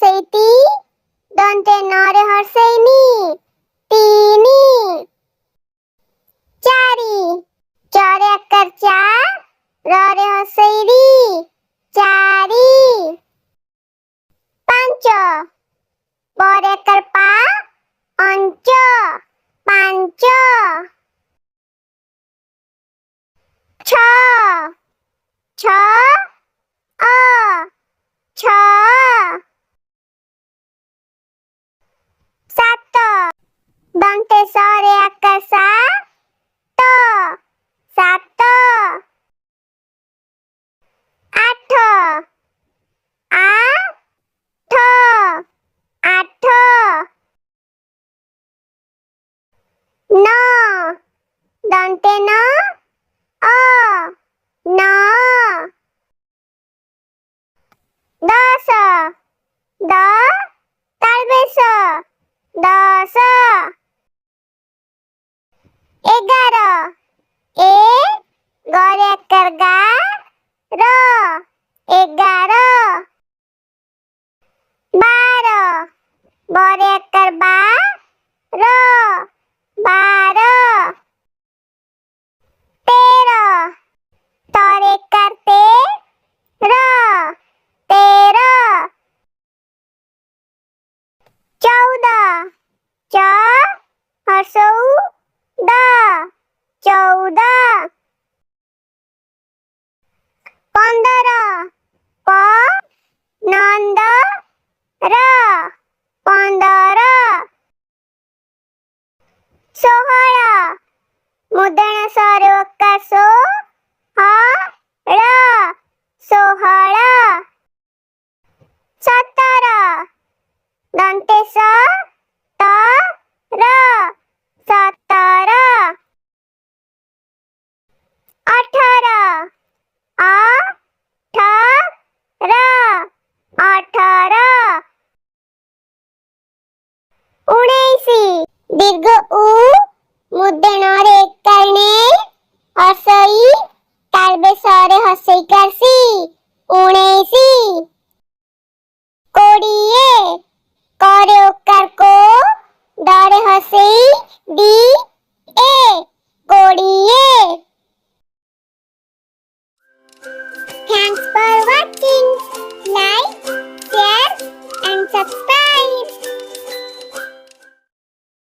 ହର୍ଷେଇ ଟି, ଦନ୍ତେ ନରେ ହର୍ଷେଇ ନି, ତିନି। ଚାରି, ଚରେ ଆକାର ଚା, ରରେ ହର୍ଷେଇ ରି, ଚାରି। ପାଞ୍ଚ, ପରେ ଆକାର ପା, ଅଞ୍ଚ, ପାଞ୍ଚ। ଛ, ଛ ଅ, ଛ। ସାତ, ଦନ୍ତେ ସରେ ଆକାର ସା, ତ, ସାତ। ଆଠ, ଆ ଠ, ଆଠ। ନଅ, ଦନ୍ତେ ନ, ଅ, ନଅ। ଦଶ, ଦ, ତାଳବେଶ, ଦଶ। ଏଗାର, ଏ, ଗରେ ଆକାର ଗା, ର, ଏଗାର। ବାର, ବରେ ଆକାର ବା, ର, ବାର। ତେର, ତରେ ଏକାର ତେ, ର, ତେର। ଚଉଦ, ଚ, ହର୍ଷଉ ଦ, ଚଉଦ। ପନ୍ଦର, ପ, ନନ୍ଦ, ର, ପନ୍ଦର। ଷୋହଳ, ମୁଦଣ ସରେ ଓକାର ସୋ, ହ, ଳ, ଷୋହଳ।